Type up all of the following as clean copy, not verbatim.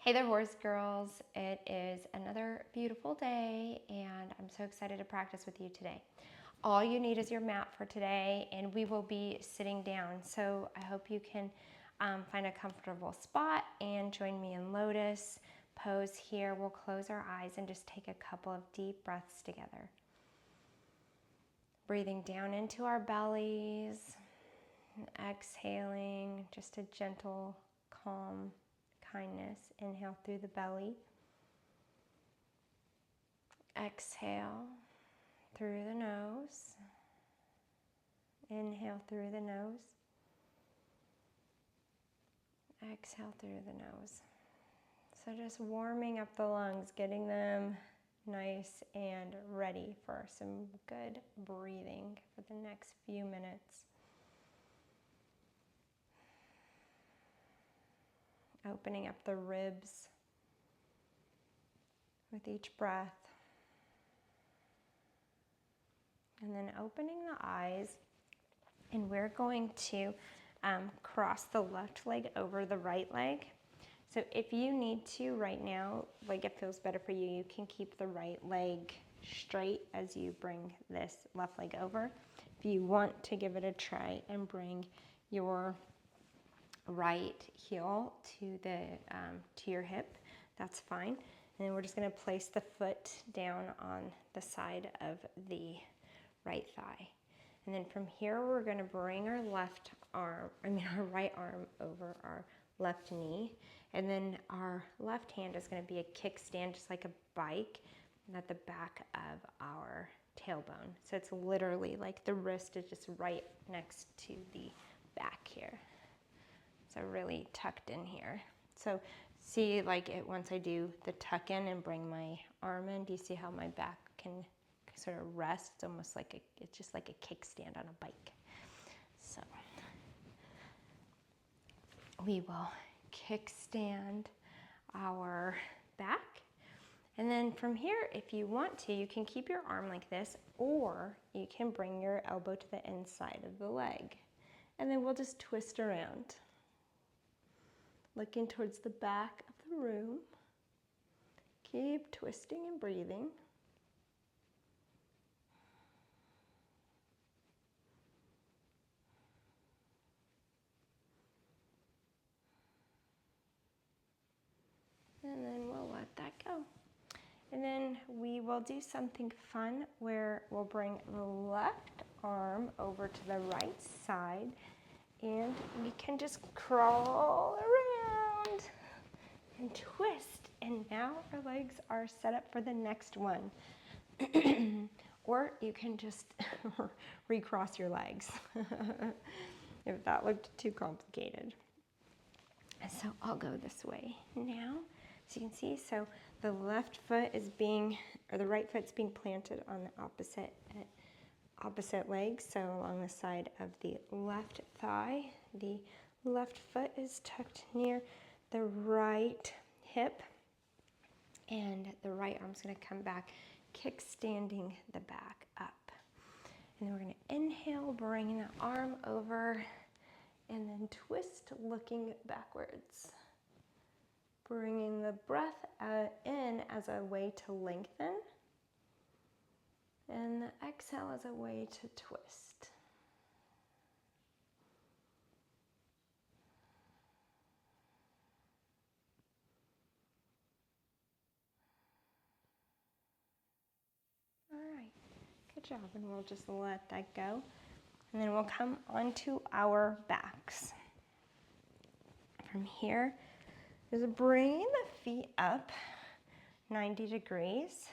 Hey there, horse girls. It is another beautiful day, and I'm so excited to practice with you today. All you need is your mat for today, and we will be sitting down. So I hope you can find a comfortable spot and join me in lotus pose here. We'll close our eyes and just take a couple of deep breaths together. Breathing down into our bellies, and exhaling, just a gentle, calm kindness. Inhale through the belly. Exhale through the nose. Inhale through the nose. Exhale through the nose. So just warming up the lungs, getting them nice and ready for some good breathing for the next few minutes. Opening up the ribs with each breath. And then opening the eyes. And we're going to cross the left leg over the right leg. So if you need to right now, like it feels better for you, you can keep the right leg straight as you bring this left leg over. If you want to give it a try and bring your right heel to your hip, that's fine. And then we're just going to place the foot down on the side of the right thigh. And then from here we're going to bring our our right arm over our left knee, and then our left hand is going to be a kickstand, just like a bike, at the back of our tailbone. So it's literally like the wrist is just right next to the back here. So really tucked in here. So see, like it, once I do the tuck in and bring my arm in, do you see how my back can sort of rest? It's almost like it's just like a kickstand on a bike. So we will kickstand our back. And then from here, if you want to, you can keep your arm like this, or you can bring your elbow to the inside of the leg. And then we'll just twist around, looking towards the back of the room. Keep twisting and breathing. And then we'll let that go. And then we will do something fun where we'll bring the left arm over to the right side, and we can just crawl around and twist. And now our legs are set up for the next one. Or you can just recross your legs if that looked too complicated. So I'll go this way now. So you can see, so the left foot is the right foot's being planted on the opposite leg, so along the side of the left thigh. The left foot is tucked near the right hip, and the right arm's going to come back, kickstanding the back up. And then we're going to inhale, bringing the arm over, and then twist, looking backwards. Bringing the breath in as a way to lengthen, and the exhale as a way to twist. All right, good job, and we'll just let that go. And then we'll come onto our backs. From here, just bringing the feet up 90 degrees.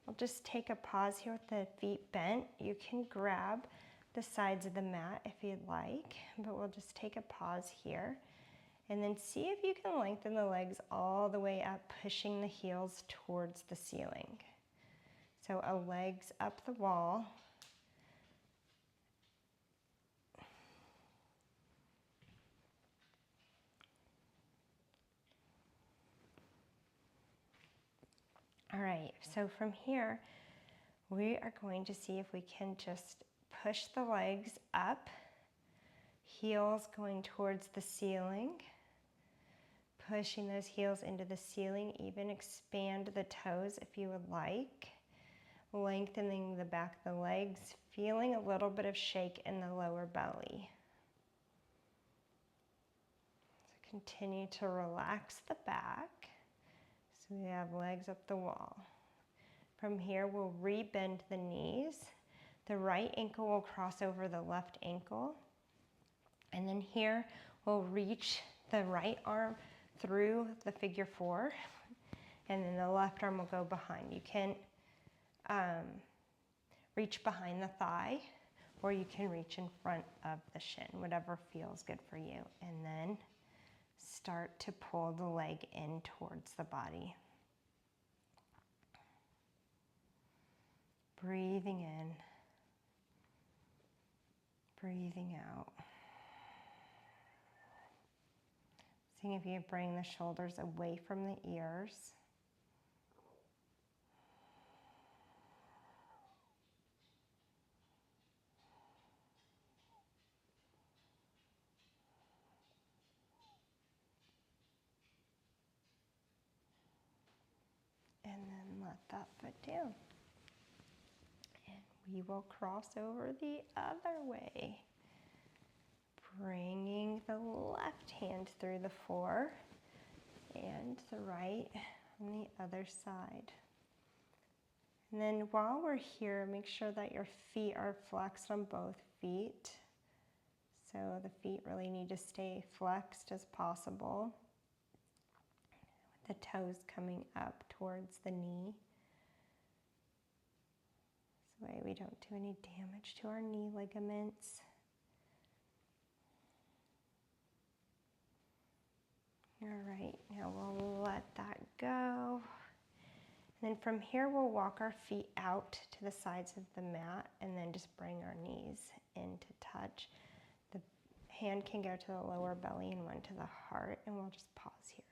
We'll just take a pause here with the feet bent. You can grab the sides of the mat if you'd like, but we'll just take a pause here. And then see if you can lengthen the legs all the way up, pushing the heels towards the ceiling. So a legs up the wall. All right, so from here, we are going to see if we can just push the legs up, heels going towards the ceiling, pushing those heels into the ceiling. Even expand the toes if you would like. Lengthening the back of the legs, feeling a little bit of shake in the lower belly. So continue to relax the back. So we have legs up the wall. From here, we'll re-bend the knees. The right ankle will cross over the left ankle. And then here, we'll reach the right arm through the figure four. And then the left arm will go behind. You can reach behind the thigh, or you can reach in front of the shin, whatever feels good for you. And then start to pull the leg in towards the body. Breathing in, breathing out. Seeing if you bring the shoulders away from the ears. And then let that foot down. And we will cross over the other way. Bringing the left hand through the four and the right on the other side. And then while we're here, make sure that your feet are flexed on both feet. So the feet really need to stay flexed as possible. The toes coming up towards the knee. This way we don't do any damage to our knee ligaments. All right, now we'll let that go. And then from here, we'll walk our feet out to the sides of the mat and then just bring our knees in to touch. The hand can go to the lower belly and one to the heart, and we'll just pause here.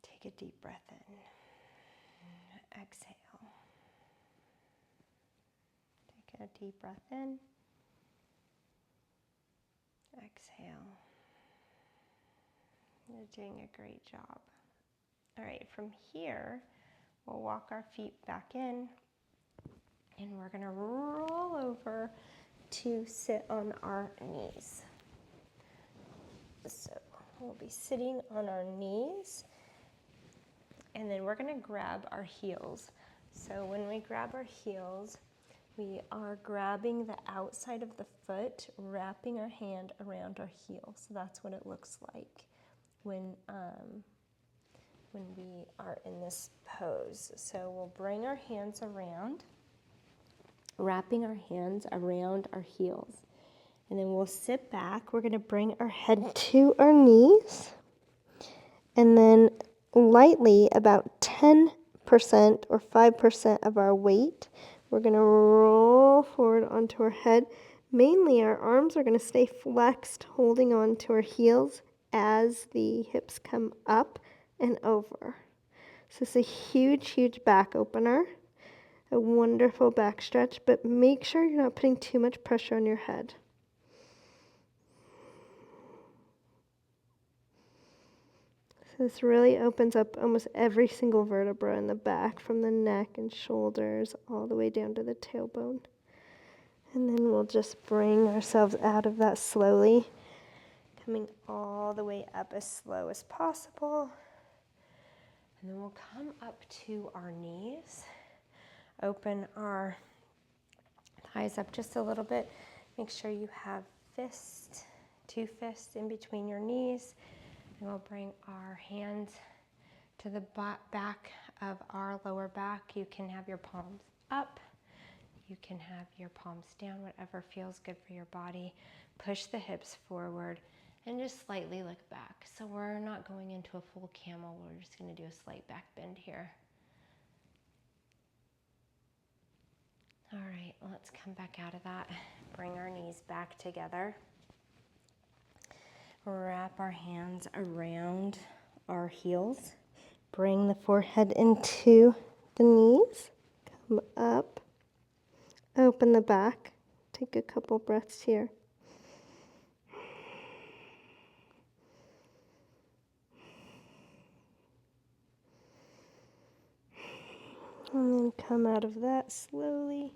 Take a deep breath in. Exhale. Take a deep breath in. Exhale. You're doing a great job. All right, from here, we'll walk our feet back in, and we're going to roll over to sit on our knees. So we'll be sitting on our knees, and then we're going to grab our heels. So when we grab our heels, we are grabbing the outside of the foot, wrapping our hand around our heel. So that's what it looks like when we are in this pose. So we'll bring our hands around, wrapping our hands around our heels. And then we'll sit back. We're going to bring our head to our knees. And then lightly, about 10% or 5% of our weight, we're going to roll forward onto our head. Mainly, our arms are going to stay flexed, holding on to our heels as the hips come up and over. So it's a huge, huge back opener, a wonderful back stretch, but make sure you're not putting too much pressure on your head. So this really opens up almost every single vertebra in the back, from the neck and shoulders all the way down to the tailbone. And then we'll just bring ourselves out of that slowly, coming all the way up as slow as possible. And then we'll come up to our knees, open our thighs up just a little bit. Make sure you have two fists in between your knees. And we'll bring our hands to the back of our lower back. You can have your palms up. You can have your palms down, whatever feels good for your body. Push the hips forward and just slightly look back. So we're not going into a full camel. We're just going to do a slight back bend here. All right, let's come back out of that. Bring our knees back together. Wrap our hands around our heels. Bring the forehead into the knees. Come up. Open the back. Take a couple breaths here. And then come out of that slowly.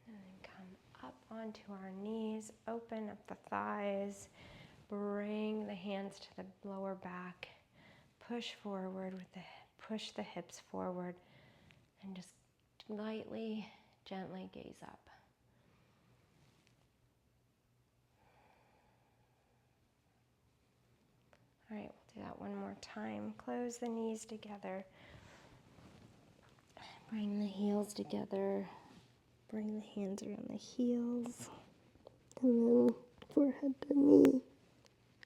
And then come up onto our knees, open up the thighs, bring the hands to the lower back, push forward with push the hips forward, and just lightly, gently gaze up. All right, we'll do that one more time. Close the knees together. Bring the heels together. Bring the hands around the heels. And then forehead to knee.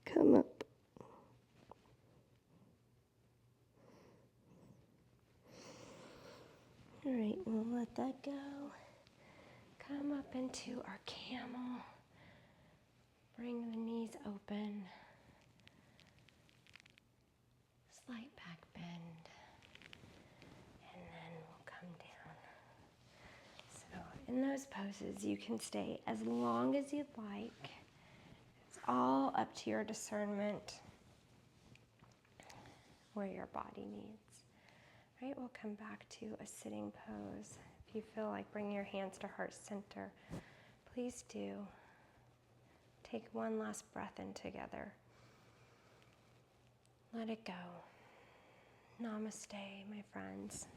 Come up. All right, we'll let that go. Come up into our camel. Bring the knees open. Slight back bend. And then we'll come down. So in those poses, you can stay as long as you'd like. It's all up to your discernment where your body needs. Right, we'll come back to a sitting pose. If you feel like bringing your hands to heart center, please do. Take one last breath in together. Let it go. Namaste, my friends.